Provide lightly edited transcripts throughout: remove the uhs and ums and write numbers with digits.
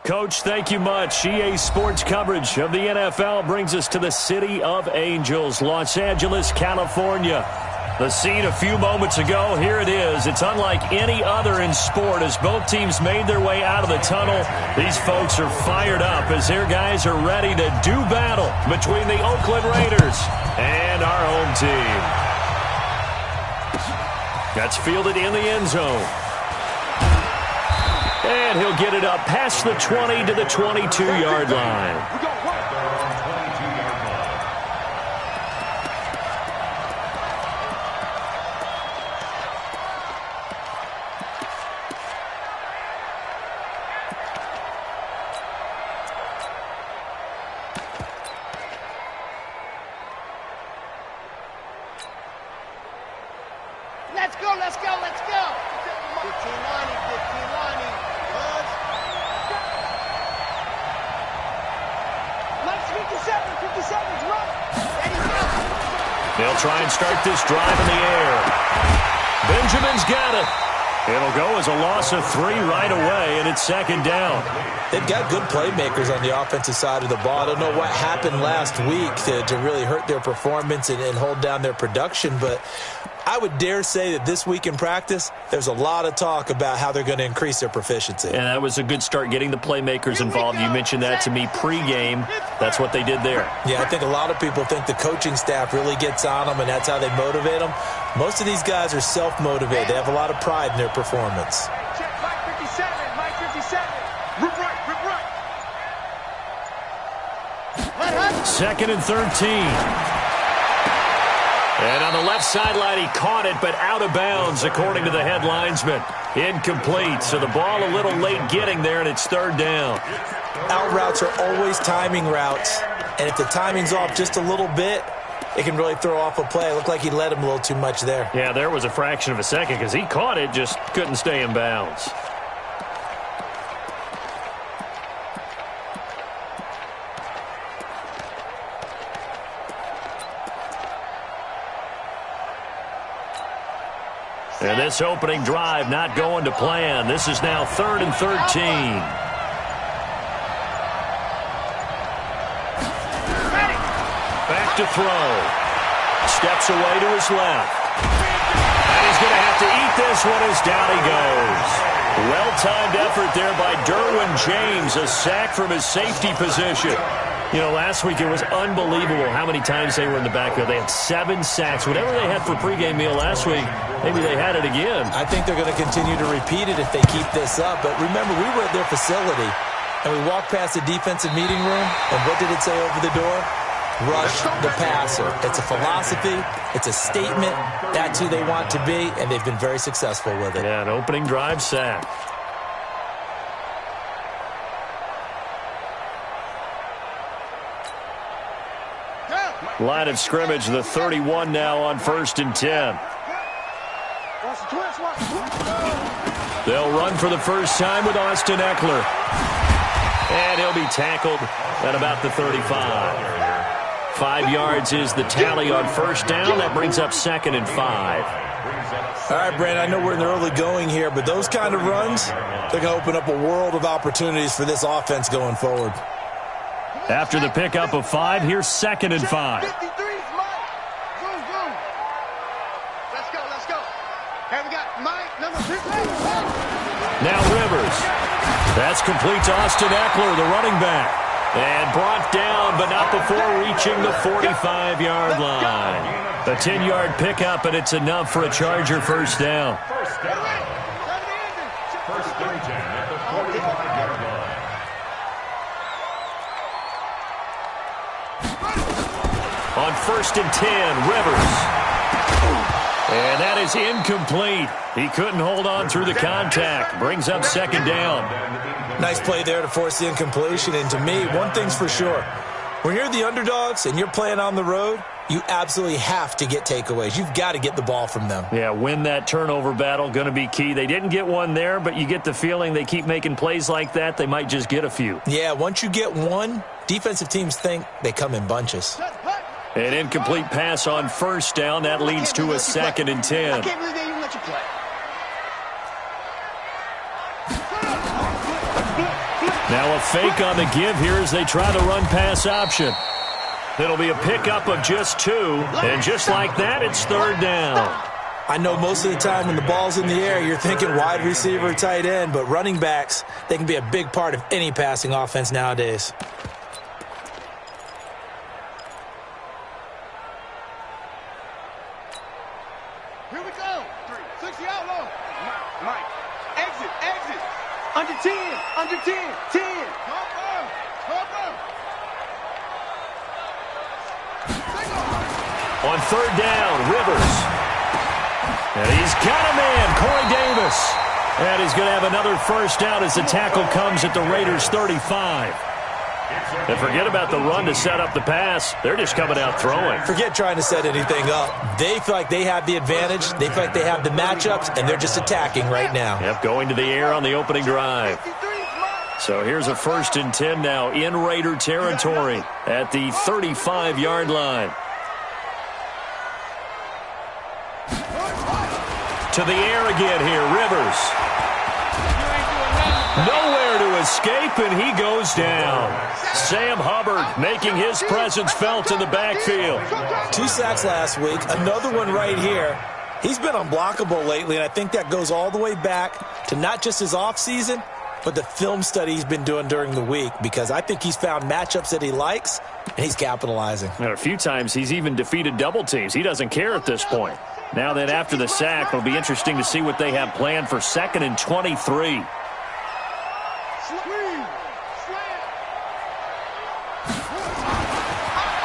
Coach, thank you much. EA Sports coverage of the NFL brings us to the City of Angels, Los Angeles, California. The scene a few moments ago, here it is. It's unlike any other in sport as both teams made their way out of the tunnel. These folks are fired up as their guys are ready to do battle between the Oakland Raiders and our home team. That's fielded in the end zone. And he'll get it up past the 20 to the 22-yard line. Let's go. 15-lining, 15-lining. Buzz. Mike's 57's run. Ready, go. They'll try and start this drive in the air. Benjamin's got it. It'll go as a loss of 3 right away, and it's second down. They've got good playmakers on the offensive side of the ball. I don't know what happened last week to really hurt their performance and hold down their production, but I would dare say that this week in practice, there's a lot of talk about how they're going to increase their proficiency. And that was a good start getting the playmakers involved. You mentioned that to me pregame. That's what they did there. Yeah, I think a lot of people think the coaching staff really gets on them, and that's how they motivate them. Most of these guys are self-motivated. They have a lot of pride in their performance. Check Mike 57. Mike 57. Rip right. Second and 13. And on the left sideline, he caught it, but out of bounds, according to the head linesman. Incomplete, so the ball a little late getting there, and it's third down. Out routes are always timing routes, and if the timing's off just a little bit, it can really throw off a play. It looked like he let him a little too much there. Yeah, there was a fraction of a second because he caught it, just couldn't stay in bounds. And this opening drive not going to plan. This is now third and 13. Back to throw. Steps away to his left. And he's going to have to eat this one as down he goes. Well-timed effort there by Derwin James. A sack from his safety position. You know, last week it was unbelievable how many times they were in the backfield. They had 7 sacks. Whatever they had for pregame meal last week, maybe they had it again. I think they're going to continue to repeat it if they keep this up. But remember, we were at their facility, and we walked past the defensive meeting room, and what did it say over the door? Rush the passer. It's a philosophy. It's a statement. That's who they want to be, and they've been very successful with it. Yeah, an opening drive sack. Line of scrimmage, the 31 now on 1st and 10. They'll run for the first time with Austin Eckler. And he'll be tackled at about the 35. 5 yards is the tally on first down. That brings up 2nd and 5. All right, Brandon, I know we're in the early going here, but those kind of runs, they're going to open up a world of opportunities for this offense going forward. After the pickup of 5, here's 2nd and 5. 53's Mike. Boom. Let's go. Here we got Mike, number 50. Now Rivers. That's complete to Austin Eckler, the running back. And brought down, but not before reaching the 45-yard line. A 10-yard pickup, and it's enough for a Charger first down. First and 10 at the 45-yard line. On 1st and 10, Rivers. And that is incomplete. He couldn't hold on through the contact. Brings up 2nd down. Nice play there to force the incompletion. And to me, one thing's for sure. When you're the underdogs and you're playing on the road, you absolutely have to get takeaways. You've got to get the ball from them. Yeah, win that turnover battle, going to be key. They didn't get one there, but you get the feeling they keep making plays like that, they might just get a few. Yeah, once you get one, defensive teams think they come in bunches. An incomplete pass on first down. That leads to a 2nd and 10. I can't believe they even let you play. Now a fake on the give here as they try the run-pass option. It'll be a pickup of just 2, and just like that, it's 3rd down. I know most of the time when the ball's in the air, you're thinking wide receiver, tight end, but running backs, they can be a big part of any passing offense nowadays. Here we go. 60 out low. Mike. Exit. Under 10. 10. Cover. On 3rd down, Rivers. And he's got a man, Corey Davis. And he's going to have another first down as the tackle comes at the Raiders' 35. And forget about the run to set up the pass. They're just coming out throwing. Forget trying to set anything up. They feel like they have the advantage. They feel like they have the matchups, and they're just attacking right now. Yep, going to the air on the opening drive. So here's a 1st and 10 now in Raider territory at the 35-yard line. To the air again here, Rivers. Nowhere to escape, and he goes down. Sam Hubbard making his presence felt in the backfield. 2 sacks last week, another one right here. He's been unblockable lately, and I think that goes all the way back to not just his offseason, but the film study he's been doing during the week, because I think he's found matchups that he likes, and he's capitalizing. And a few times he's even defeated double teams. He doesn't care at this point. Now that after the sack, it'll be interesting to see what they have planned for 2nd and 23.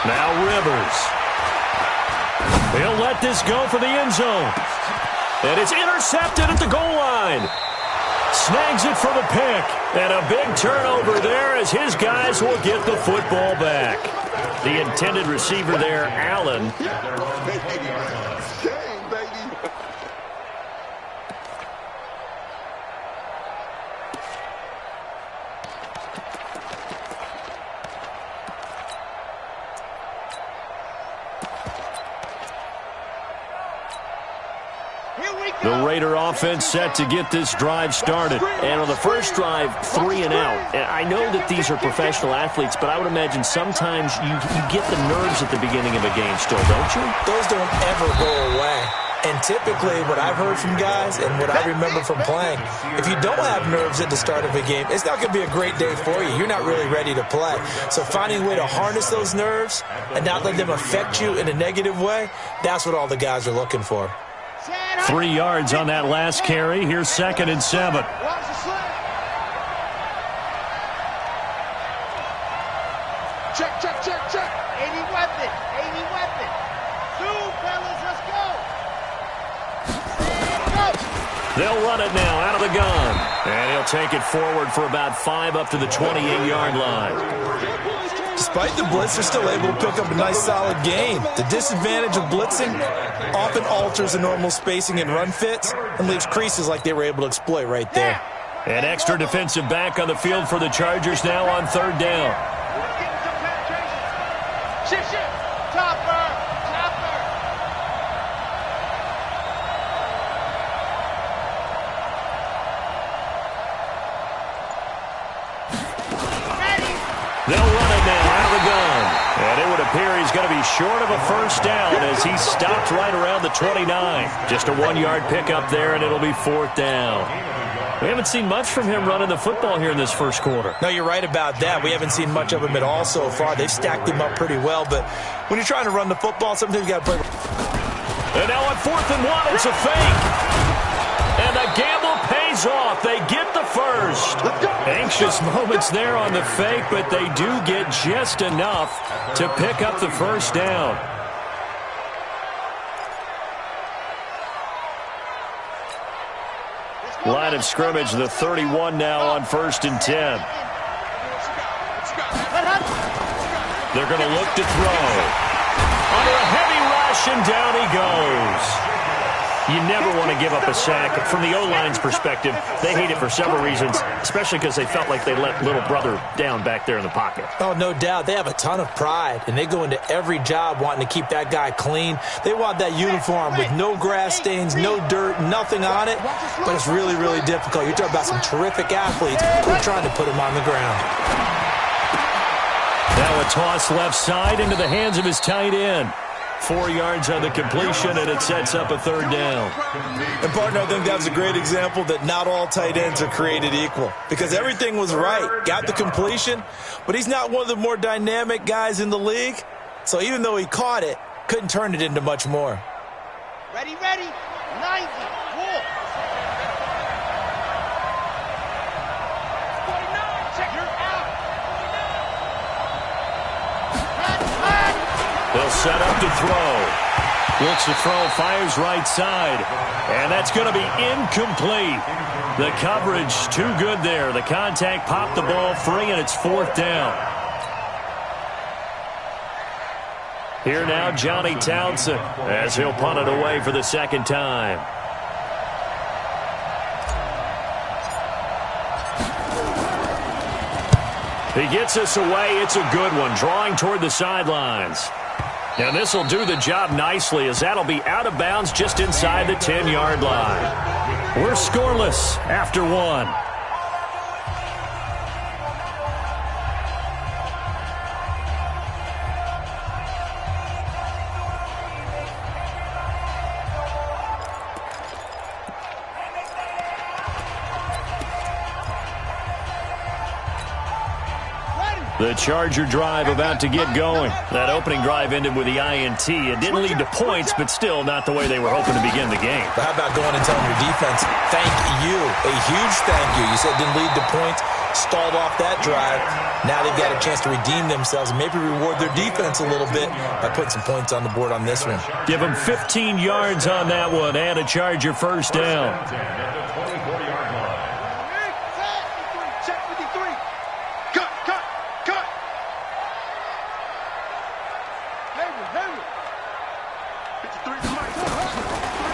Now Rivers. He'll let this go for the end zone. And it's intercepted at the goal line. Snags it for the pick. And a big turnover there as his guys will get the football back. The intended receiver there, Allen. The Raider offense set to get this drive started. And on the first drive, 3 and out. And I know that these are professional athletes, but I would imagine sometimes you get the nerves at the beginning of a game still, don't you? Those don't ever go away. And typically what I've heard from guys and what I remember from playing, if you don't have nerves at the start of a game, it's not going to be a great day for you. You're not really ready to play. So finding a way to harness those nerves and not let them affect you in a negative way, that's what all the guys are looking for. 3 yards on that last carry. Here's 2nd and 7. Check. 80 weapon. 80 weapon. 2, fellas, let's go. They'll run it now out of the gun. And he'll take it forward for about 5 up to the 28-yard line. Despite the blitz, they're still able to pick up a nice solid gain. The disadvantage of blitzing often alters the normal spacing and run fits and leaves creases like they were able to exploit right there. An extra defensive back on the field for the Chargers now on 3rd down. Shift. Topper. They'll run it now out of the gun. And it would appear he's going to be short of a first down as he stopped right around the 29. Just a 1-yard pickup there, and it'll be 4th down. We haven't seen much from him running the football here in this first quarter. No, you're right about that. We haven't seen much of him at all so far. They've stacked him up pretty well, but when you're trying to run the football, sometimes you got to play. And now on 4th and 1, it's a fake. And the gamble pays off. They get the first. Anxious moments there on the fake, but they do get just enough to pick up the first down. Line of scrimmage, the 31 now on 1st and 10. They're going to look to throw. Under a heavy rush, and down he goes. You never want to give up a sack. From the O-line's perspective, they hate it for several reasons, especially because they felt like they let little brother down back there in the pocket. Oh, no doubt. They have a ton of pride, and they go into every job wanting to keep that guy clean. They want that uniform with no grass stains, no dirt, nothing on it, but it's really, really difficult. You're talking about some terrific athletes who are trying to put him on the ground. Now a toss left side into the hands of his tight end. 4 yards on the completion, and it sets up a third down. And, partner, I think that's a great example that not all tight ends are created equal because everything was right. Got the completion, but he's not one of the more dynamic guys in the league. So even though he caught it, couldn't turn it into much more. Ready, 90, walk. 49, check her out. They'll set up to throw. Looks to throw, fires right side. And that's going to be incomplete. The coverage too good there. The contact popped the ball free, and it's fourth down. Here now, Johnny Townsend, as he'll punt it away for the second time. He gets us away. It's a good one, drawing toward the sidelines. And this will do the job nicely, as that'll be out of bounds just inside the 10-yard line. We're scoreless after one. The Charger drive about to get going. That opening drive ended with the INT. It didn't lead to points, but still not the way they were hoping to begin the game. But how about going and telling your defense, thank you, a huge thank you. You said it didn't lead to points, stalled off that drive. Now they've got a chance to redeem themselves and maybe reward their defense a little bit by putting some points on the board on this one. Give them 15 yards on that one and a Charger first down.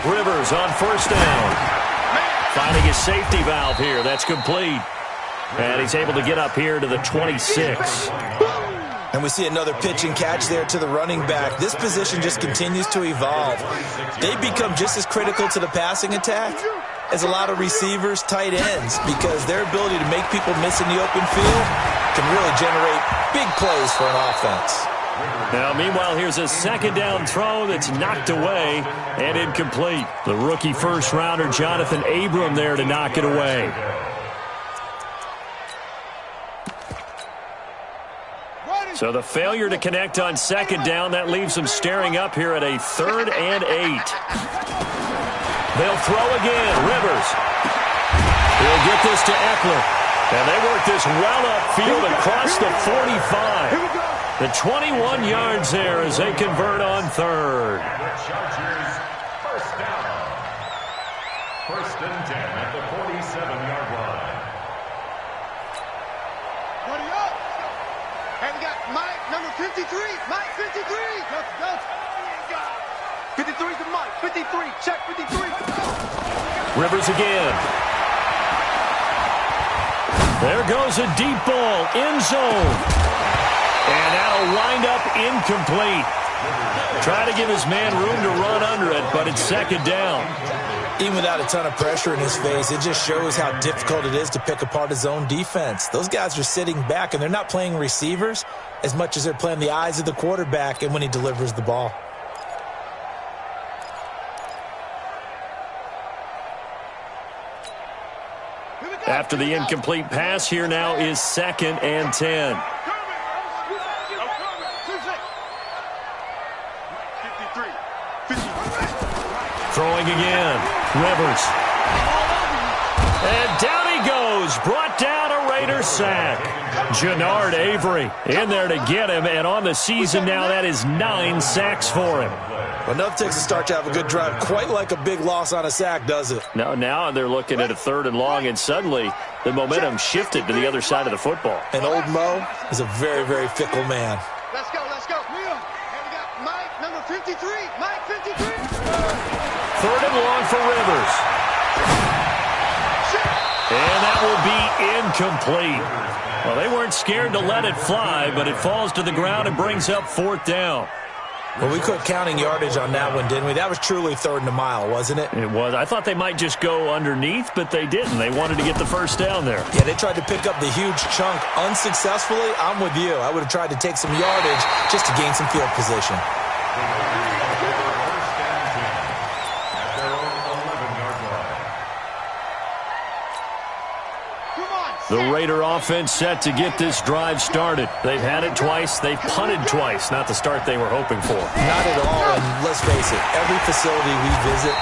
Rivers on first down. Finding his safety valve here. That's complete. And he's able to get up here to the 26. And we see another pitch and catch there to the running back. This position just continues to evolve. They become just as critical to the passing attack as a lot of receivers, tight ends, because their ability to make people miss in the open field can really generate big plays for an offense. Now, meanwhile, here's a second down throw that's knocked away and incomplete. The rookie first-rounder, Jonathan Abram, there to knock it away. So the failure to connect on second down, that leaves them staring up here at a 3rd and 8. They'll throw again. Rivers. He'll get this to Eckler. And they work this well upfield across the 45. The 21 yards there as they convert on 3rd. Chargers first down. 1st and 10 at the 47-yard line. What are you up? Hey, we got Mike, number 53. Mike, 53. Go. 53's the Mike. 53. Check 53. Rivers again. There goes a deep ball, end zone. And that'll wind up incomplete. Try to give his man room to run under it, but it's second down. Even without a ton of pressure in his face, it just shows how difficult it is to pick apart his own defense. Those guys are sitting back, and they're not playing receivers as much as they're playing the eyes of the quarterback and when he delivers the ball. After the incomplete pass, here now is 2nd and 10. Throwing again. Rivers. And down he goes. Brought down a Raider sack. Jannard Avery in there to get him. And on the season now, that is 9 sacks for him. Well, enough takes to start to have a good drive. Quite like a big loss on a sack, does it? Now they're looking at a 3rd and long, and suddenly the momentum shifted to the other side of the football. And old Mo is a very, very fickle man. Let's go. Hey, we got Mike, number 53. Mike, 53. Third and long for Rivers. And that will be incomplete. Well, they weren't scared to let it fly, but it falls to the ground and brings up fourth down. Well, we quit counting yardage on that one, didn't we? That was truly third and a mile, wasn't it? It was. I thought they might just go underneath, but they didn't. They wanted to get the first down there. Yeah, they tried to pick up the huge chunk unsuccessfully. I'm with you. I would have tried to take some yardage just to gain some field position. The Raider offense set to get this drive started. They've had it twice. They've punted twice. Not the start they were hoping for. Not at all, and let's face it, every facility we visit,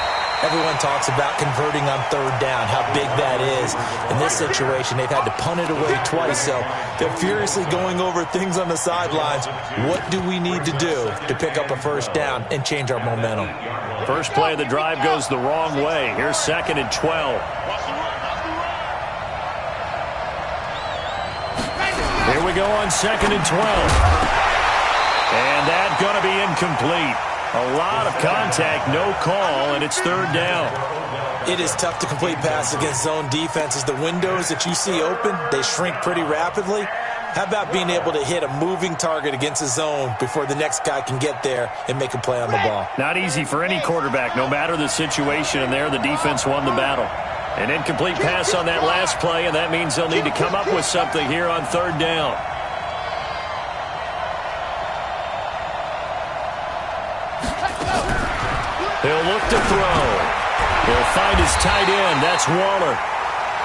everyone talks about converting on third down, how big that is. In this situation, they've had to punt it away twice, so they're furiously going over things on the sidelines. What do we need to do to pick up a first down and change our momentum? First play of the drive goes the wrong way. Here's 2nd and 12. Here we go on 2nd and 12. And that's going to be incomplete. A lot of contact, no call, and it's third down. It is tough to complete passes against zone defenses. The windows that you see open, they shrink pretty rapidly. How about being able to hit a moving target against a zone before the next guy can get there and make a play on the ball? Not easy for any quarterback, no matter the situation, and there the defense won the battle. An incomplete pass on that last play, and that means they'll need to come up with something here on third down. He'll look to throw. He'll find his tight end. That's Waller.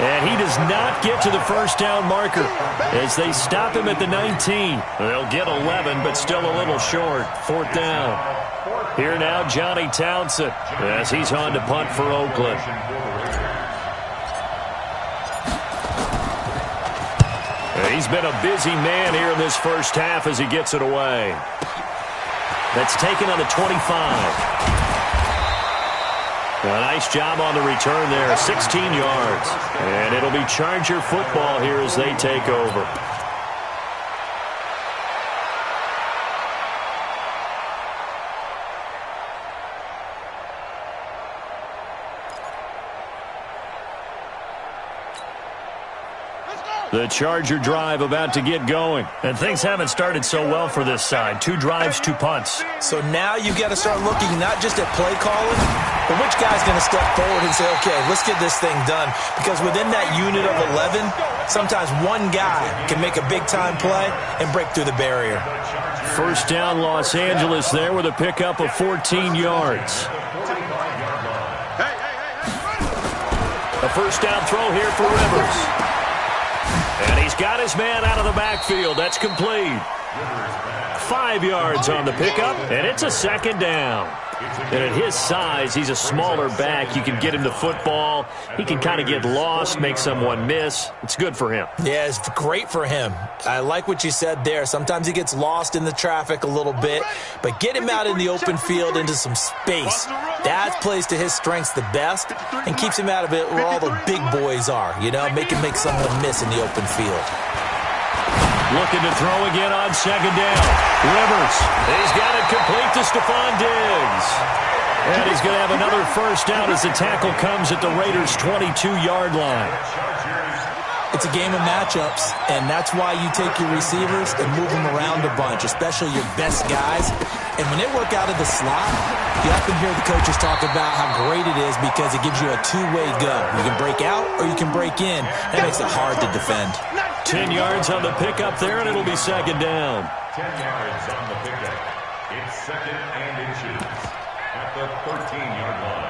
And he does not get to the first down marker as they stop him at the 19. They'll get 11, but still a little short. Fourth down. Here now, Johnny Townsend, as he's on to punt for Oakland. He's been a busy man here in this first half as he gets it away. That's taken on the 25. A nice job on the return there, 16 yards. And it'll be Charger football here as they take over. The Charger drive about to get going. And things haven't started so well for this side. 2 drives, 2 punts. So now you've got to start looking not just at play calling, but which guy's going to step forward and say, okay, let's get this thing done. Because within that unit of 11, sometimes one guy can make a big-time play and break through the barrier. First down, Los Angeles there with a pickup of 14 yards. A first down throw here for Rivers. And he's got his man out of the backfield. That's complete. 5 yards on the pickup, and it's a second down. And at his size, he's a smaller back. You can get him the football. He can kind of get lost, make someone miss. It's good for him. Yeah, it's great for him. I like what you said there. Sometimes he gets lost in the traffic a little bit, but get him out in the open field into some space. That plays to his strengths the best and keeps him out of it where all the big boys are, you know, make him make someone miss in the open field. Looking to throw again on second down. Rivers, he's got it complete to Stephon Diggs. And he's going to have another first down as the tackle comes at the Raiders' 22-yard line. It's a game of matchups, and that's why you take your receivers and move them around a bunch, especially your best guys. And when they work out of the slot, you often hear the coaches talk about how great it is because it gives you a two-way go. You can break out or you can break in. That makes it hard to defend. 10 yards on the pickup there, and it'll be second down. 10 yards on the pickup. It's second and inches at the 13-yard line.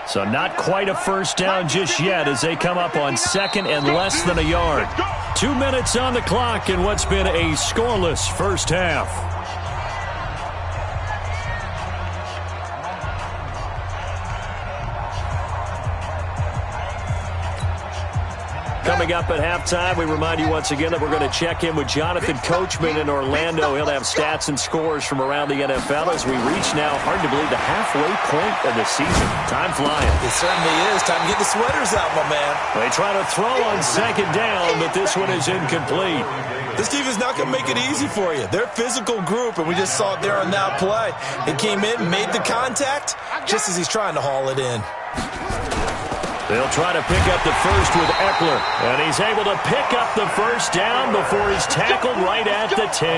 So not quite a first down just yet as they come up on second and less than a yard. 2 minutes on the clock in what's been a scoreless first half. coming up at halftime. We remind you once again that we're going to check in with Jonathan Coachman in Orlando. He'll have stats and scores from around the NFL as we reach now, hard to believe, the halfway point of the season. Time flying. It certainly is. Time to get the sweaters out, my man. They try to throw on second down, but this one is incomplete. This team is not going to make it easy for you. They're a physical group, and we just saw it there on that play. He came in, made the contact, just as he's trying to haul it in. They'll try to pick up the first with Eckler, and he's able to pick up the first down before he's tackled right at the 10.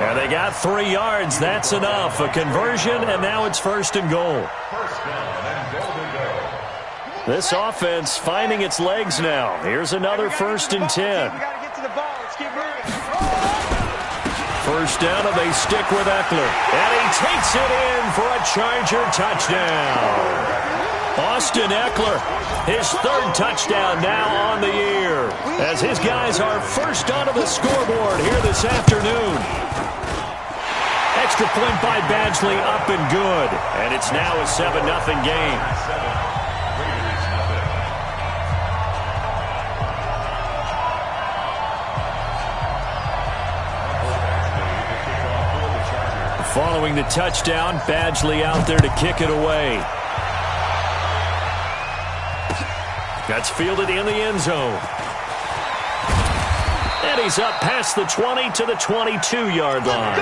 And they got 3 yards. That's enough. A conversion, and now it's first and goal. This offense finding its legs now. Here's another first and 10. First down, and they stick with Eckler. And he takes it in for a Charger touchdown. Austin Eckler, his 3rd touchdown now on the year, as his guys are first onto the scoreboard here this afternoon. Extra point by Badgley, up and good. And it's now a 7-0 game. Following the touchdown, Badgley out there to kick it away. That's fielded in the end zone. And he's up past the 20 to the 22-yard line.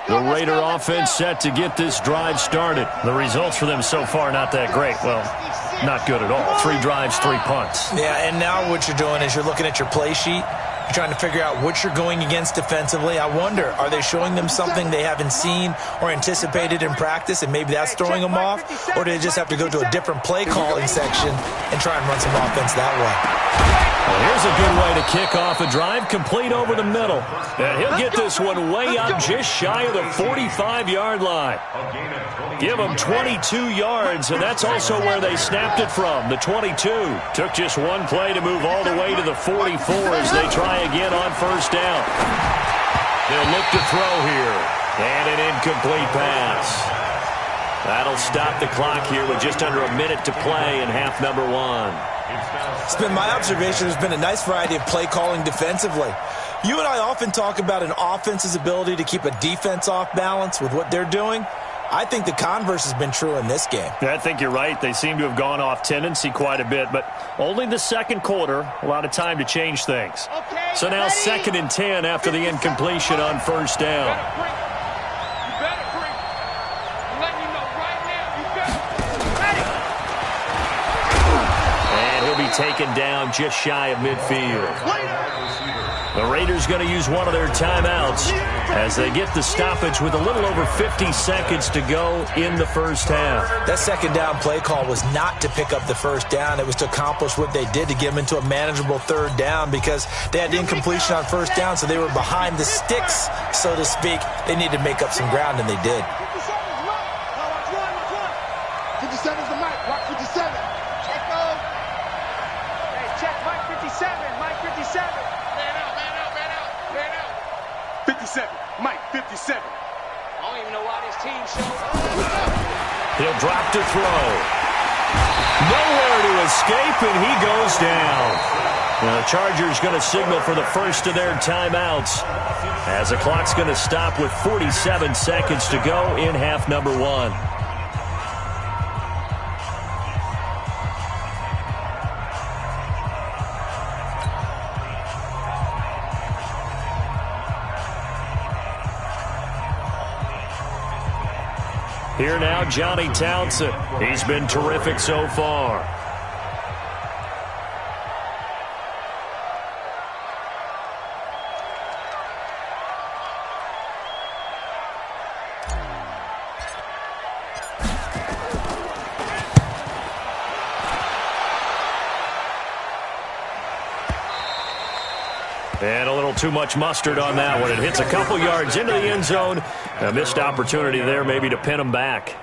The Raider offense set to get this drive started. The results for them so far not that great. Well, not good at all. 3 drives, 3 punts. Yeah, and now what you're doing is you're looking at your play sheet. You're trying to figure out what you're going against defensively. I wonder, are they showing them something they haven't seen or anticipated in practice, and maybe that's throwing them off? Or do they just have to go to a different play calling section and try and run some offense that way? Well, here's a good way to kick off a drive, complete over the middle. And he'll get this one way up just shy of the 45-yard line. Give them 22 yards, and that's also where they snapped it from, the 22. Took just one play to move all the way to the 44 as they try again on first down. They'll look to throw here, and an incomplete pass. That'll stop the clock here with just under a minute to play in half number 1. It's been my observation there's been a nice variety of play calling defensively. You and I often talk about an offense's ability to keep a defense off balance with what they're doing. I think the converse has been true in this game. I think you're right. They seem to have gone off tendency quite a bit, but only the second quarter, a lot of time to change things. So now 2nd and 10 after the incompletion on first down. Taken down just shy of midfield. The Raiders going to use one of their timeouts as they get the stoppage with a little over 50 seconds to go in the first half. That second down play call was not to pick up the first down. It was to accomplish what they did to get them into a manageable 3rd down because they had incompletion on first down, so they were behind the sticks, so to speak. They needed to make up some ground, and they did. 57's the mic. Watch 57. Check Mike 57. Mike 57. Man out. 57. Mike 57. I don't even know why this team showed up. He'll drop to throw. Nowhere to escape, and he goes down. Now, the Chargers going to signal for the first of their timeouts as the clock's going to stop with 47 seconds to go in half number 1. Here now, Johnny Townsend. He's been terrific so far. And a little too much mustard on that one. It hits a couple yards into the end zone. A missed opportunity there maybe to pin him back.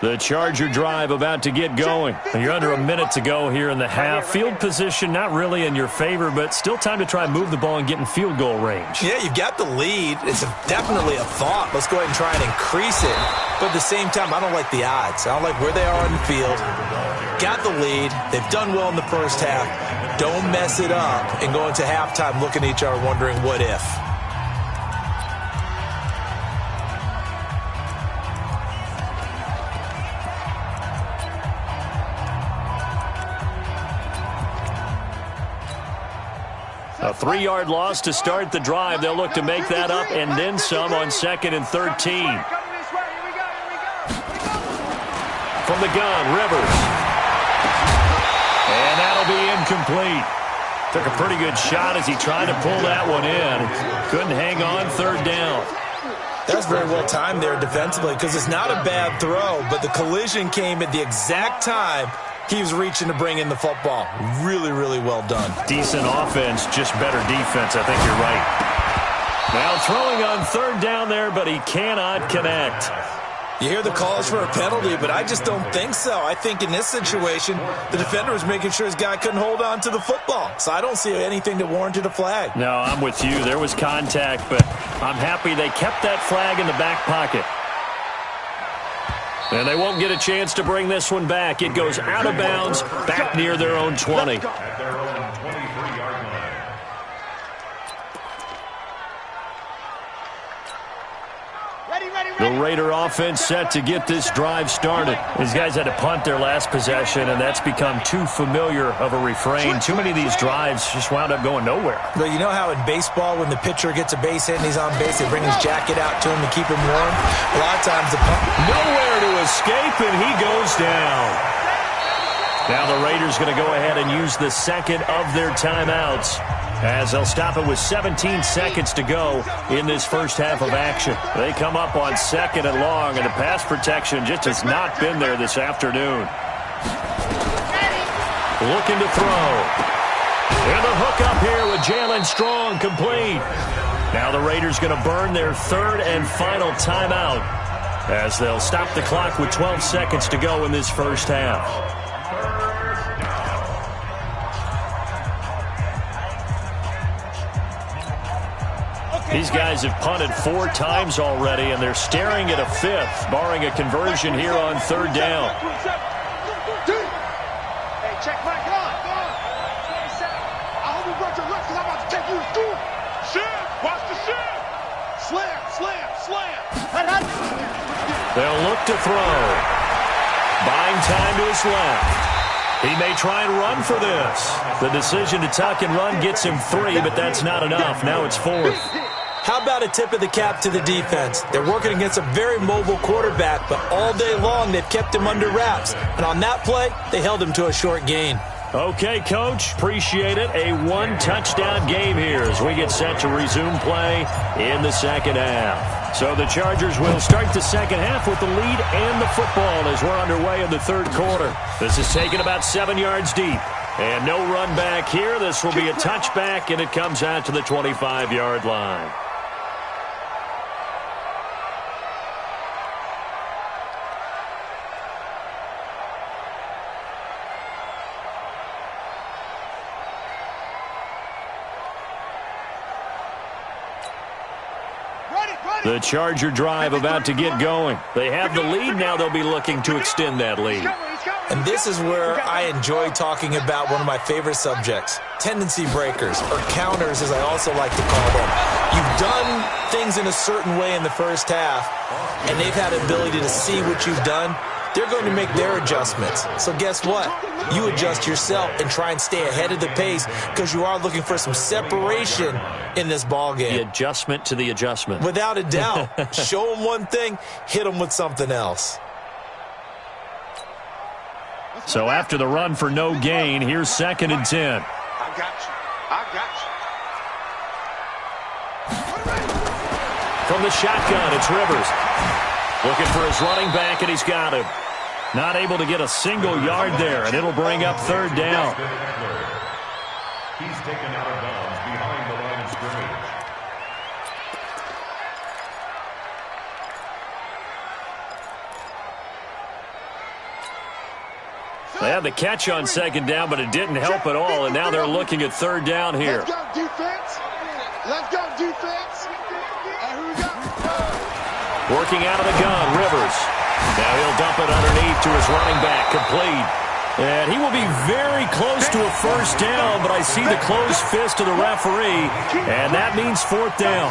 The Charger drive about to get going. You're under a minute to go here in the half. Field position not really in your favor, but still time to try and move the ball and get in field goal range. Yeah, you've got the lead. It's definitely a thought. Let's go ahead and try and increase it. But at the same time, I don't like the odds. I don't like where they are on the field. Got the lead. They've done well in the first half. Don't mess it up and go into halftime looking at each other wondering what if. A 3-yard loss to start the drive. They'll look to make that up and then some on 2nd and 13. From the gun, Rivers. And that'll be incomplete. Took a pretty good shot as he tried to pull that one in. Couldn't hang on 3rd down. That's very well timed there defensively because it's not a bad throw, but the collision came at the exact time he was reaching to bring in the football. Really, really well done. Decent offense, just better defense. I think you're right. Now throwing on 3rd down there, but he cannot connect. You hear the calls for a penalty, but I just don't think so. I think in this situation, the defender was making sure his guy couldn't hold on to the football. So I don't see anything that warranted a flag. No, I'm with you. There was contact, but I'm happy they kept that flag in the back pocket. And they won't get a chance to bring this one back. It goes out of bounds, back near their own 20. At their own 23-yard line. The Raider offense set to get this drive started. These guys had to punt their last possession, and that's become too familiar of a refrain. Too many of these drives just wound up going nowhere. But you know how in baseball, when the pitcher gets a base hit and he's on base, they bring his jacket out to him to keep him warm? A lot of times the punt... Nowhere to escape, and he goes down. Now the Raiders going to go ahead and use the second of their timeouts, as they'll stop it with 17 seconds to go in this first half of action. They come up on 2nd and long, and the pass protection just has not been there this afternoon. Looking to throw. And the hook up here with Jalen Strong complete. Now the Raiders going to burn their 3rd and final timeout, as they'll stop the clock with 12 seconds to go in this first half. These guys have punted 4 times already, and they're staring at a 5th, barring a conversion here on 3rd down. Hey, check my gun. I hope you brought your left because I'm about to take you to school. Shit, watch the shit. Slam, slam, slam. They'll look to throw. Buying time to his left. He may try and run for this. The decision to tuck and run gets him 3, but that's not enough. Now it's 4th. How about a tip of the cap to the defense? They're working against a very mobile quarterback, but all day long they've kept him under wraps. And on that play, they held him to a short gain. Okay, Coach, appreciate it. A 1-touchdown game here as we get set to resume play in the second half. So the Chargers will start the second half with the lead and the football as we're underway in the 3rd quarter. This is taken about 7 yards deep. And no run back here. This will be a touchback, and it comes out to the 25-yard line. The Charger drive about to get going. They have the lead. Now they'll be looking to extend that lead. And this is where I enjoy talking about one of my favorite subjects, tendency breakers, or counters as I also like to call them. You've done things in a certain way in the first half, and they've had the ability to see what you've done. They're going to make their adjustments. So guess what? You adjust yourself and try and stay ahead of the pace because you are looking for some separation in this ball game. The adjustment to the adjustment. Without a doubt. Show them one thing, hit them with something else. So after the run for no gain, here's 2nd and 10. I got you. I got you. From the shotgun, it's Rivers. Looking for his running back, and he's got him. Not able to get a single yard there, and it'll bring up 3rd down. He's taken out of bounds behind the line of scrimmage. They had the catch on second down, but it didn't help at all, and now they're looking at third down here. Let's go, defense. Let's go, defense. And who we got? Working out of the gun, Rivers. Now he'll dump it underneath to his running back, complete. And he will be very close to a first down, but I see the closed fist of the referee, and that means fourth down.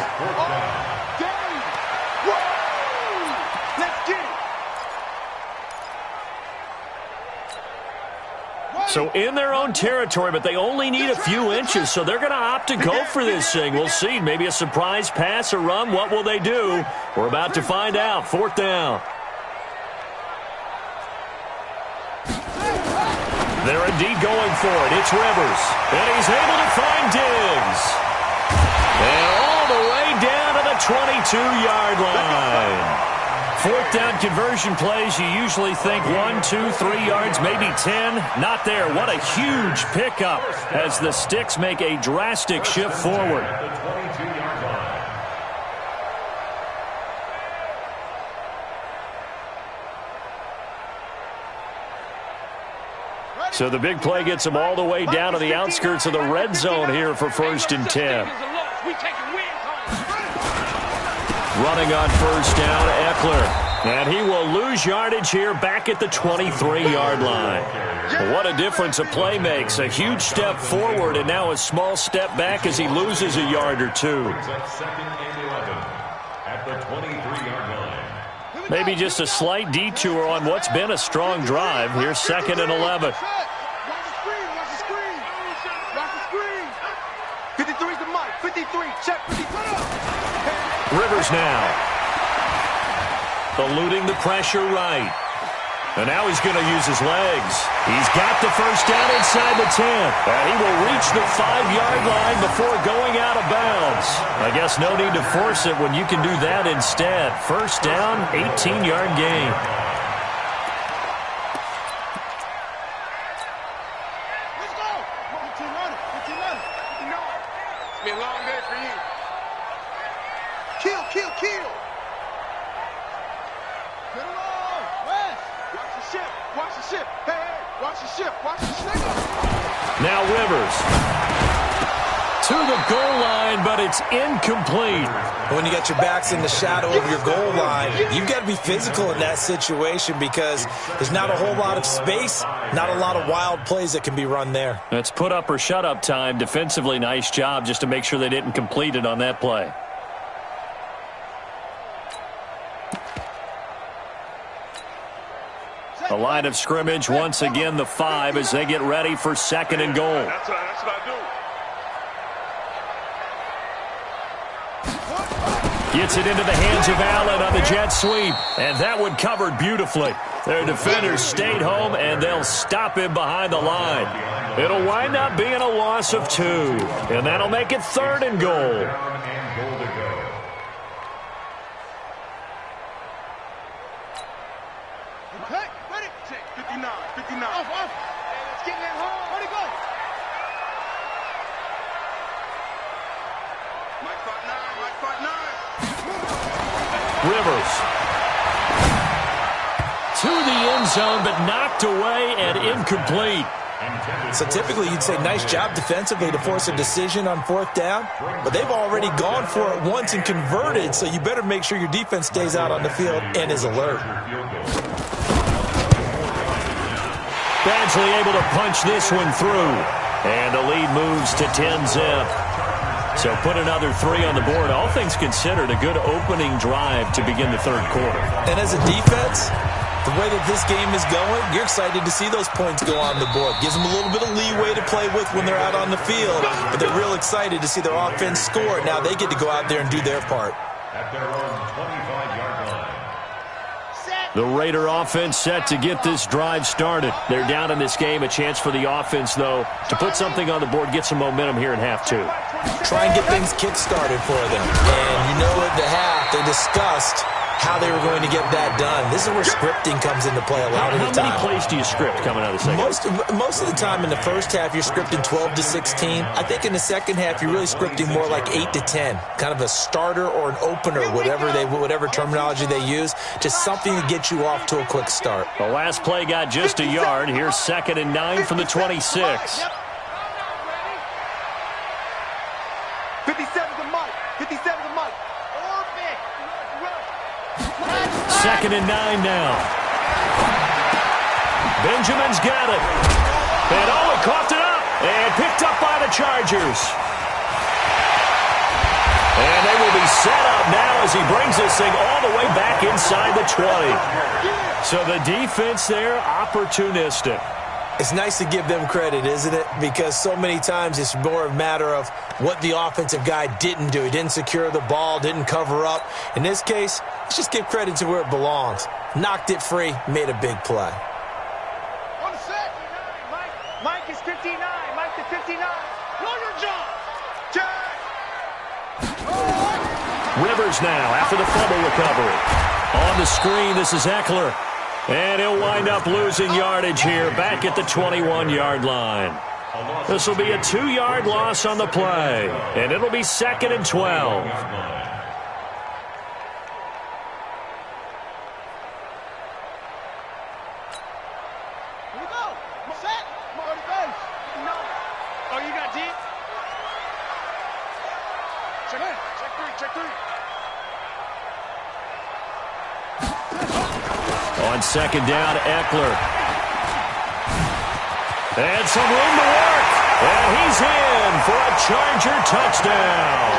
So in their own territory, but they only need a few inches, so they're going to opt to go for this thing. We'll see. Maybe a surprise pass or run. What will they do? We're about to find out. Fourth down. They're indeed going for it. It's Rivers. And he's able to find Diggs. And all the way down to the 22-yard line. Fourth down conversion plays, you usually think 1, 2, 3 yards, maybe 10. Not there. What a huge pickup as the Sticks make a drastic shift forward. So the big play gets them all the way down to the outskirts of the red zone here for 1st and 10. Running on first down, Eckler. And he will lose yardage here back at the 23-yard line. What a difference a play makes. A huge step forward and now a small step back as he loses a yard or two. Maybe just a slight detour on what's been a strong drive. Here's 2nd and 11. 53's the mic. 53. Check. 53. Rivers now. Eluding the pressure right. And now he's going to use his legs. He's got the first down inside the 10. And he will reach the 5-yard line before going out of bounds. I guess no need to force it when you can do that instead. First down, 18-yard gain. Let's go. 1500. 1500. It's been a long day for you. Kill. Get along. West. Watch the ship. Hey. Watch the ship. Now Rivers. To the goal line, but it's incomplete. When you got your backs in the shadow of your goal line, you've got to be physical in that situation because there's not a whole lot of space, not a lot of wild plays that can be run there. That's put up or shut up time. Defensively, nice job just to make sure they didn't complete it on that play. The line of scrimmage, once again, the 5 as they get ready for 2nd and goal. That's what I do. Gets it into the hands of Allen on the jet sweep, and that one covered beautifully. Their defenders stayed home, and they'll stop him behind the line. It'll wind up being a loss of 2, and that'll make it 3rd and goal. Okay, ready? 59. Off. Hey, let's get that home. Where'd it go? Mike front 9. Rivers. To the end zone, but knocked away and incomplete. So typically you'd say nice job defensively to force a decision on 4th down, but they've already gone for it once and converted, so you better make sure your defense stays out on the field and is alert. Badgley able to punch this one through. And the lead moves to 10-zip. So put another 3 on the board. All things considered, a good opening drive to begin the 3rd quarter. And as a defense, the way that this game is going, you're excited to see those points go on the board. Gives them a little bit of leeway to play with when they're out on the field, but they're real excited to see their offense score. Now they get to go out there and do their part. At their own 25-yard line. The Raider offense set to get this drive started. They're down in this game. A chance for the offense, though, to put something on the board, get some momentum here in half 2. Try and get things kick-started for them. And you know at the half, they discussed how they were going to get that done. This is where scripting comes into play a lot of the time. How many plays do you script coming out of the second? Most of the time in the first half, you're scripting 12 to 16. I think in the second half, you're really scripting more like 8 to 10, kind of a starter or an opener, whatever terminology they use, just something to get you off to a quick start. The last play got just a yard. Here's 2nd and 9 from the 26. 57 to Mike. 57 to Mike. 2nd and 9 now. Benjamin's got it. And Owen coughed it up and picked up by the Chargers. And they will be set up now as he brings this thing all the way back inside the 20. So the defense there, opportunistic. It's nice to give them credit, isn't it? Because so many times it's more a matter of what the offensive guy didn't do. He didn't secure the ball, didn't cover up. In this case, let's just give credit to where it belongs. Knocked it free, made a big play. On set. Mike is 59. Mike to 59. Know your job. Rivers now after the fumble recovery. On the screen, this is Eckler. And he'll wind up losing yardage here back at the 21-yard line. This will be a 2-yard loss on the play. And it'll be 2nd and 12. Here we go. Set. Marty base. No. Oh, you got deep? Check in. Check three. On 2nd down, Eckler. And some room to work. And he's in for a Charger touchdown.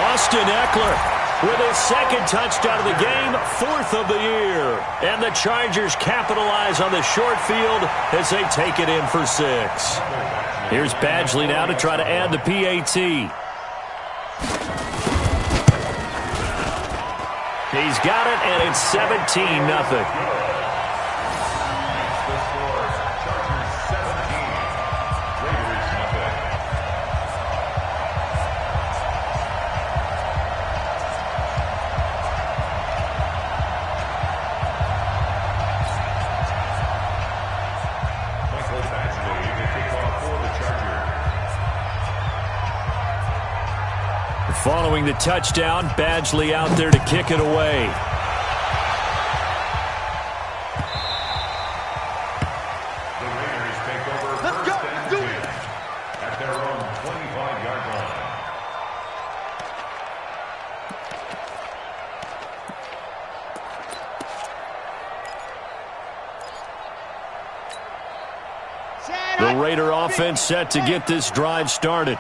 Austin Eckler with his 2nd touchdown of the game, 4th of the year. And the Chargers capitalize on the short field as they take it in for 6. Here's Badgley now to try to add the PAT. He's got it, and it's 17-0. Following the touchdown, Badgley out there to kick it away. The Raiders take over first and 10 at their own 25-yard line. The Raider offense set to get this drive started.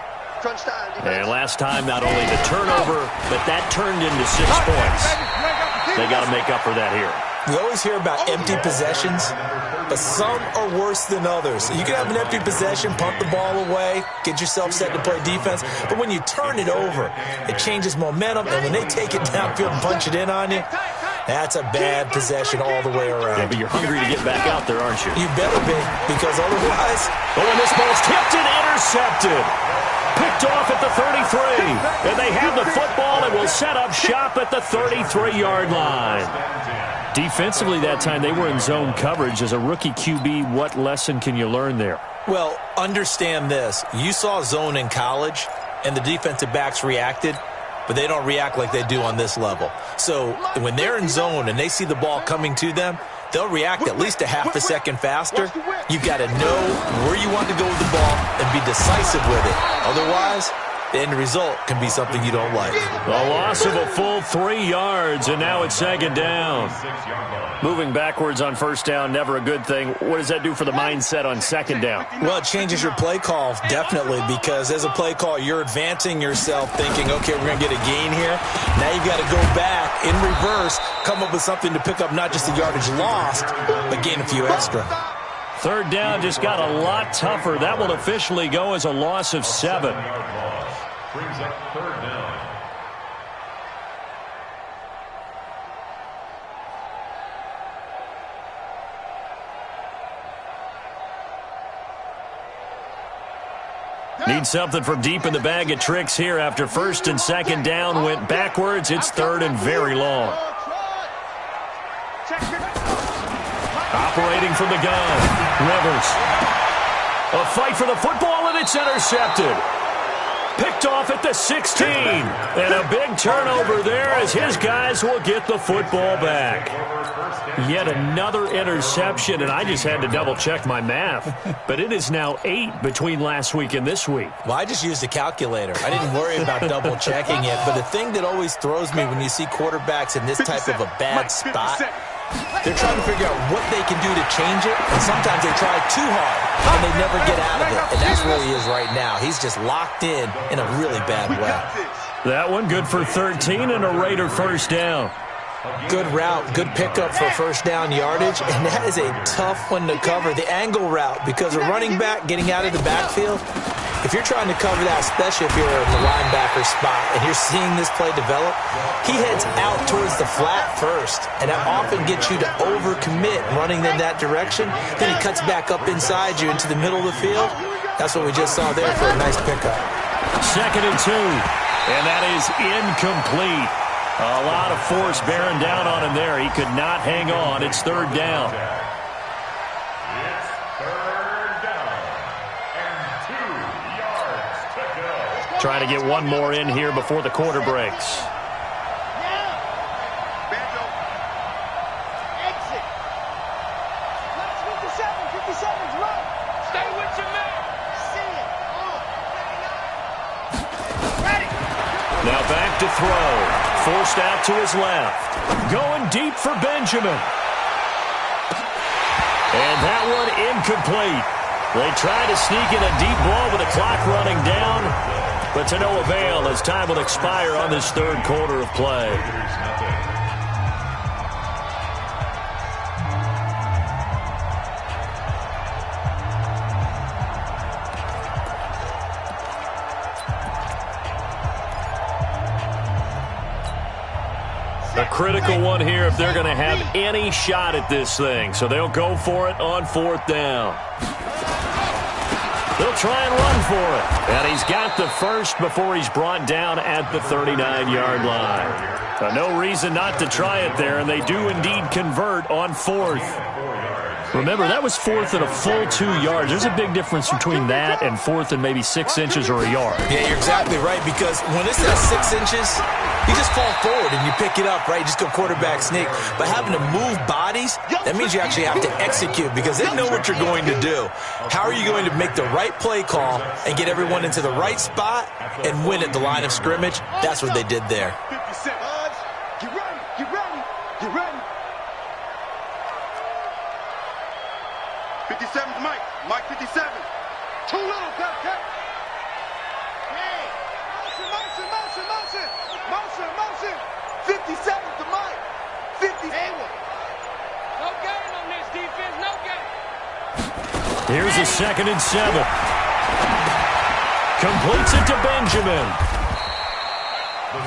And last time, not only the turnover, but that turned into 6 points. They got to make up for that here. We always hear about empty possessions, but some are worse than others. You can have an empty possession, punt the ball away, get yourself set to play defense, but when you turn it over, it changes momentum, and when they take it downfield and punch it in on you, that's a bad possession all the way around. Yeah, but you're hungry to get back out there, aren't you? You better be, because otherwise... But when this ball's tipped and intercepted, picked off at the 33, and they have the football and will set up shop at the 33-yard line. Defensively that time, they were in zone coverage. As a rookie QB, what lesson can you learn there? Well, understand this. You saw zone in college, and the defensive backs reacted, but they don't react like they do on this level. So when they're in zone and they see the ball coming to them, they'll react at least a half a second faster. You've got to know where you want to go with the ball and be decisive with it. Otherwise, the end result can be something you don't like. A loss of a full 3 yards, and now it's 2nd down. Moving backwards on 1st down, never a good thing. What does that do for the mindset on 2nd down? Well, it changes your play call, definitely, because as a play call, you're advancing yourself thinking, okay, we're going to get a gain here. Now you've got to go back in reverse, come up with something to pick up not just the yardage lost, but gain a few extra. 3rd down just got a lot tougher. That will officially go as a loss of 7. Brings up 3rd down. Need something from deep in the bag of tricks here after 1st and 2nd down went backwards. It's 3rd and very long. operating from the gun. Rivers. A fight for the football, and it's intercepted. Picked off at the 16. And a big turnover there as his guys will get the football back. Yet another interception, and I just had to double-check my math. But it is now 8 between last week and this week. Well, I just used a calculator. I didn't worry about double-checking it. But the thing that always throws me when you see quarterbacks in this type of a bad spot, they're trying to figure out what they can do to change it, and sometimes they try too hard, and they never get out of it. And that's where he is right now. He's just locked in a really bad way. That one good for 13 and a Raider first down. Good route, good pickup for first down yardage, and that is a tough one to cover, the angle route, because a running back getting out of the backfield, if you're trying to cover that, especially if you're in the linebacker spot and you're seeing this play develop, he heads out towards the flat first, and that often gets you to overcommit running in that direction. Then he cuts back up inside you into the middle of the field. That's what we just saw there for a nice pickup. 2nd and 2, and that is incomplete. A lot of force bearing down on him there. He could not hang on. It's 3rd down. It's 3rd down and 2 yards to go. Trying to get one more in here before the quarter breaks. Banjo. Exit. 57's right. Stay with your man. See it. Ready. Now back to throw. Forced out to his left. Going deep for Benjamin. And that one incomplete. They try to sneak in a deep ball with the clock running down, but to no avail as time will expire on this 3rd quarter of play. A critical one here if they're going to have any shot at this thing. So they'll go for it on 4th down. They'll try and run for it. And he's got the first before he's brought down at the 39-yard line. No reason not to try it there, and they do indeed convert on 4th. Remember, that was 4th and a full 2 yards. There's a big difference between that and 4th and maybe 6 inches or a yard. Yeah, you're exactly right, because when it's at 6 inches, you just fall forward and you pick it up, right? You just go quarterback sneak. But having to move bodies, that means you actually have to execute because they know what you're going to do. How are you going to make the right play call and get everyone into the right spot and win at the line of scrimmage? That's what they did there. 57. Get ready. Get ready. Get ready. 57's Mike. Mike 57. Too little, cut. Hey. Motion. 57 to Mike. 50. Hayward. No game on this defense. No game. Here's a 2nd and 7. Completes it to Benjamin.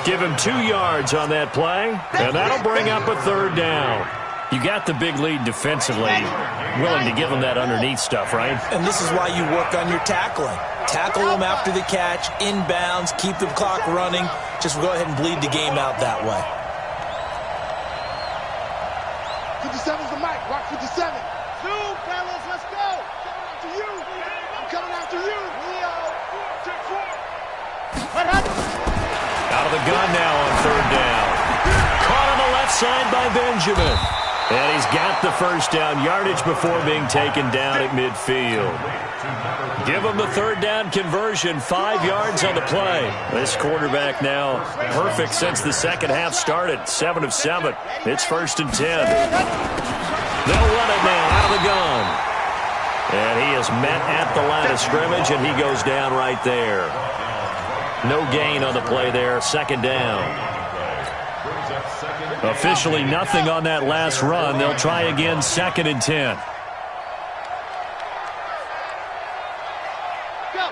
Give him 2 yards on that play, and that'll bring up a 3rd down. You got the big lead defensively, willing to give them that underneath stuff, right? And this is why you work on your tackling. Tackle them after the catch, inbounds, keep the clock running. Just go ahead and bleed the game out that way. 57's the mic. Rock 57. 2, fellas, let's go. Coming after you. I'm coming after you. Leo. Take 4. What happened? Out of the gun now on 3rd down. Caught on the left side by Benjamin. And he's got the first down yardage before being taken down at midfield. Give him the 3rd down conversion, 5 yards on the play. This quarterback now perfect since the second half started, 7 of 7. It's 1st and 10. They'll run it now out of the gun. And he is met at the line of scrimmage, and he goes down right there. No gain on the play there, 2nd down. Officially nothing on that last run. They'll try again, 2nd and 10. Go.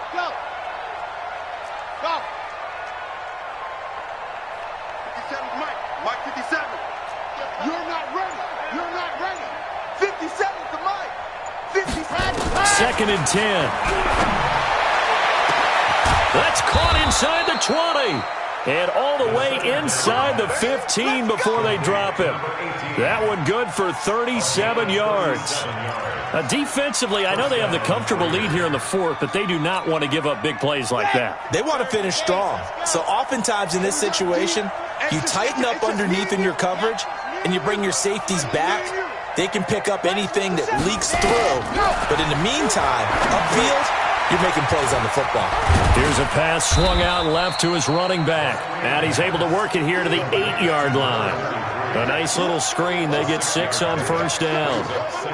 57's Mike. Mike 57. You're not ready. 57's the Mike. 57. 2nd and 10. That's caught inside the 20. And all the way inside the 15 before they drop him. That one good for 37 yards. Defensively, I know they have the comfortable lead here in the fourth, but they do not want to give up big plays like that. They want to finish strong. So oftentimes in this situation, you tighten up underneath in your coverage, and you bring your safeties back. They can pick up anything that leaks through. But in the meantime, upfield, you're making plays on the football. Here's a pass swung out left to his running back. And he's able to work it here to the 8-yard line. A nice little screen. They get 6 on first down.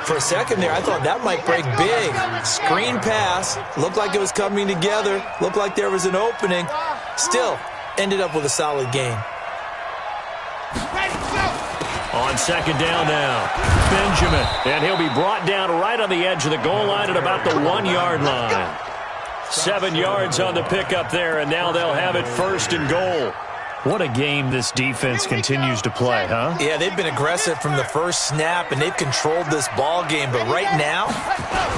For a second there, I thought that might break big. Screen pass. Looked like it was coming together. Looked like there was an opening. Still, ended up with a solid gain. On second down now, Benjamin. And he'll be brought down right on the edge of the goal line at about the 1-yard line. 7 yards on the pickup there, and now they'll have it first and goal. What a game this defense continues to play, huh? Yeah, they've been aggressive from the first snap, and they've controlled this ball game. But right now,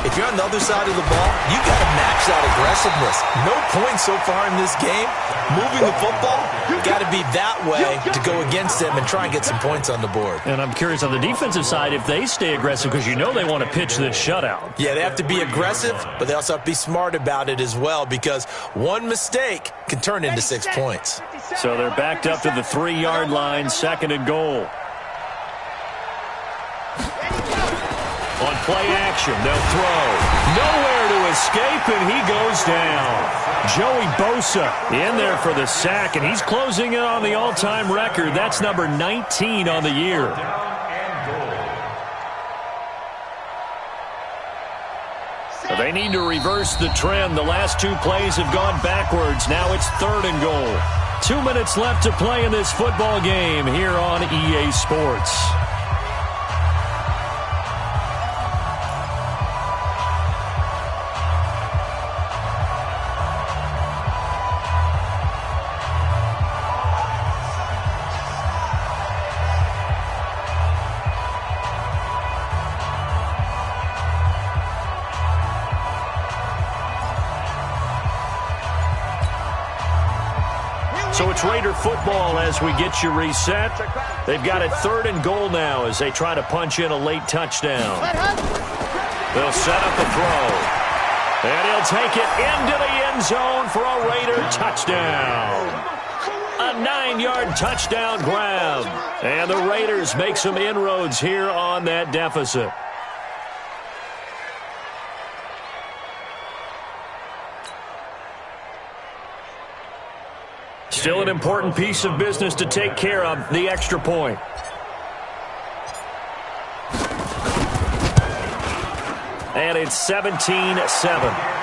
if you're on the other side of the ball, you got to match that aggressiveness. No points so far in this game. Moving the football, got to be that way to go against them and try and get some points on the board. And I'm curious on the defensive side if they stay aggressive, because you know they want to pitch this shutout. Yeah, they have to be aggressive, but they also have to be smart about it as well, because one mistake can turn into 6 points. So they're backed up to the 3-yard line, second and goal. On play action, they'll throw. Nowhere to escape, and he goes down. Joey Bosa in there for the sack, and he's closing in on the all-time record. That's number 19 on the year. They need to reverse the trend. The last 2 plays have gone backwards. Now it's third and goal. 2 minutes left to play in this football game here on EA Sports. So it's Raider football as we get you reset. They've got it third and goal now as they try to punch in a late touchdown. They'll set up a throw. And he'll take it into the end zone for a Raider touchdown. A 9-yard touchdown grab. And the Raiders make some inroads here on that deficit. Still an important piece of business to take care of, the extra point. And it's 17-7.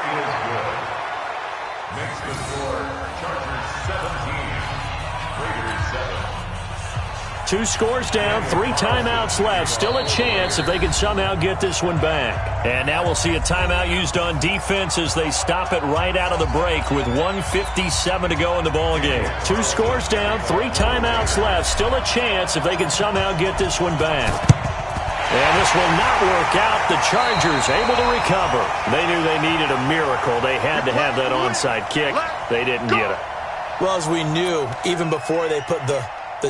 Two scores down, 3 timeouts left. Still a chance if they can somehow get this one back. And now we'll see a timeout used on defense as they stop it right out of the break with 1:57 to go in the ballgame. 2 scores down, 3 timeouts left. Still a chance if they can somehow get this one back. And this will not work out. The Chargers able to recover. They knew they needed a miracle. They had to have that onside kick. They didn't get it. Well, as we knew, even before they put the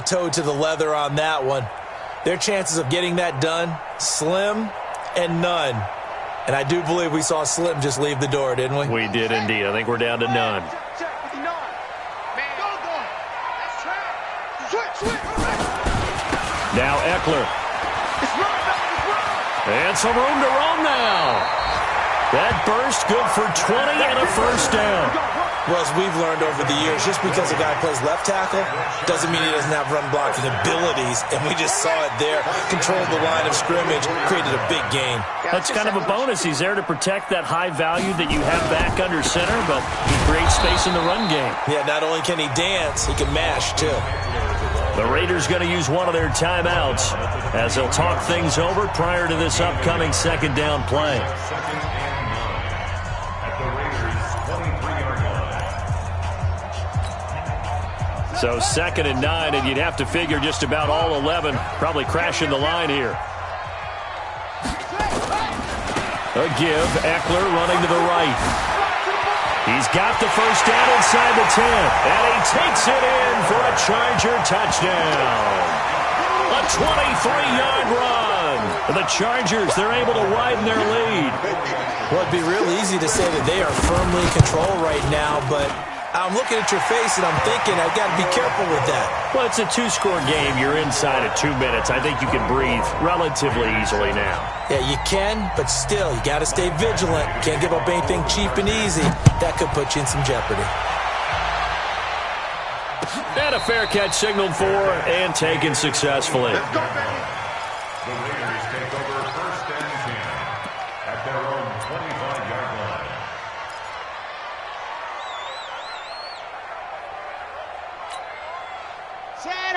toe to the leather on that one, their chances of getting that done, slim and none. And I do believe we saw Slim just leave the door, didn't we? We did indeed. I think we're down to none. Now Eckler. And some room to roam now. That burst good for 20 and a first down. Well, as we've learned over the years, just because a guy plays left tackle doesn't mean he doesn't have run blocking abilities, and we just saw it there. Controlled the line of scrimmage, created a big gain. That's kind of a bonus. He's there to protect that high value that you have back under center, but he creates space in the run game. Yeah, not only can he dance, he can mash, too. The Raiders going to use one of their timeouts as they'll talk things over prior to this upcoming second down play. So 2nd and 9, and you'd have to figure just about all 11 probably crashing the line here. A give, Eckler running to the right. He's got the first down inside the 10, and he takes it in for a Charger touchdown. A 23-yard run. The Chargers, they're able to widen their lead. Well, it'd be real easy to say that they are firmly in control right now, but I'm looking at your face and I'm thinking I've got to be careful with that. Well, it's a two-score game. You're inside of 2 minutes. I think you can breathe relatively easily now. Yeah, you can, but still, you got to stay vigilant. Can't give up anything cheap and easy. That could put you in some jeopardy. And a fair catch signaled for and taken successfully. The Raiders take over 1st and 10 at their own 25-yard line.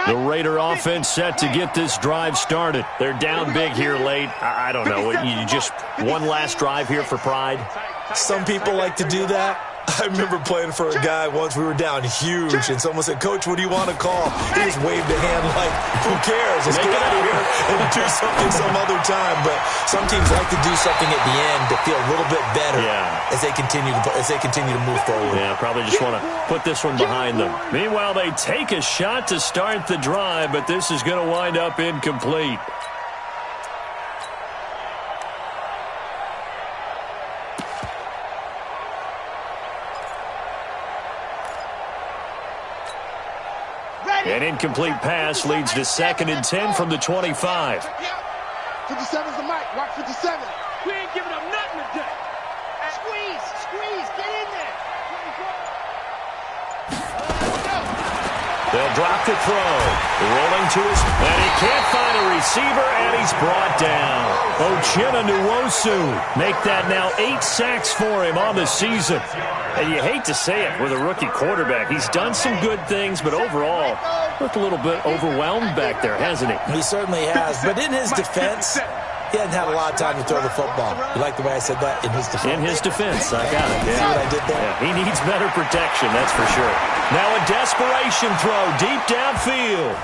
The Raider offense set to get this drive started. They're down big here late. I don't know. You just one last drive here for pride? Some people like to do that. I remember playing for a guy once. We were down huge, and someone said, "Coach, what do you want to call?" He just waved a hand like, who cares? Let's get out of here and do something some other time. But some teams like to do something at the end to feel a little bit better as they continue to move forward. Yeah, probably just want to put this one behind them. Meanwhile, they take a shot to start the drive, but this is going to wind up incomplete. An incomplete pass leads to 2nd and 10 from the 25. 57's the mic. Watch 57. We ain't giving up nothing today. Squeeze, get in there. They'll drop the throw. Rolling to his, and he can't find a receiver, and he's brought down. Uchenna Nwosu make that now 8 sacks for him on the season. And you hate to say it with a rookie quarterback. He's done some good things, but overall, looked a little bit overwhelmed back there, hasn't he? He certainly has. But in his defense, he hasn't had a lot of time to throw the football. You like the way I said that? In his defense. In his defense, I got it. See what I did there? Yeah, he needs better protection, that's for sure. Now a desperation throw deep downfield.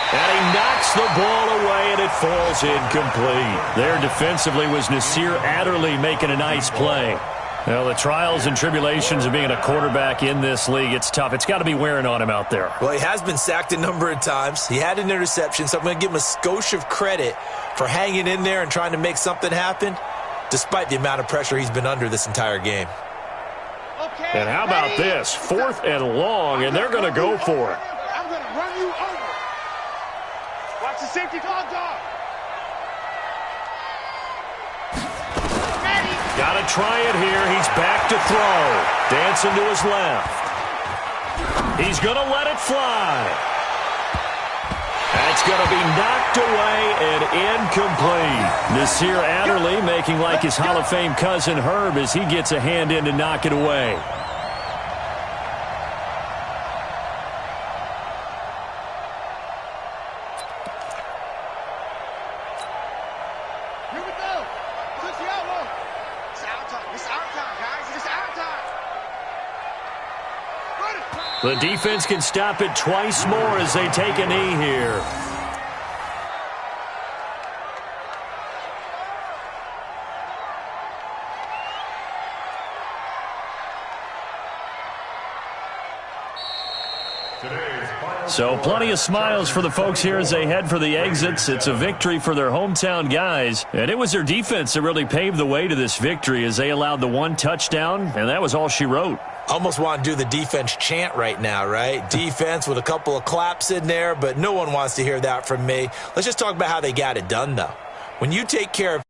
And he knocks the ball away, and it falls incomplete. There defensively was Nasir Adderley making a nice play. Well, the trials and tribulations of being a quarterback in this league, it's tough. It's got to be wearing on him out there. Well, he has been sacked a number of times. He had an interception, so I'm going to give him a skosh of credit for hanging in there and trying to make something happen, despite the amount of pressure he's been under this entire game. And how about this? 4th and long, and they're going to go for it. I'm going to run you over. Watch the safety dog. Got to try it here. He's back to throw. Dancing to his left. He's going to let it fly. That's going to be knocked away and incomplete. Nasir Adderley making like his Hall of Fame cousin Herb as he gets a hand in to knock it away. The defense can stop it twice more as they take a knee here. So plenty of smiles for the folks here as they head for the exits. It's a victory for their hometown guys. And it was their defense that really paved the way to this victory as they allowed the 1 touchdown, and that was all she wrote. Almost want to do the defense chant right now, right? Defense with a couple of claps in there, but no one wants to hear that from me. Let's just talk about how they got it done, though. When you take care of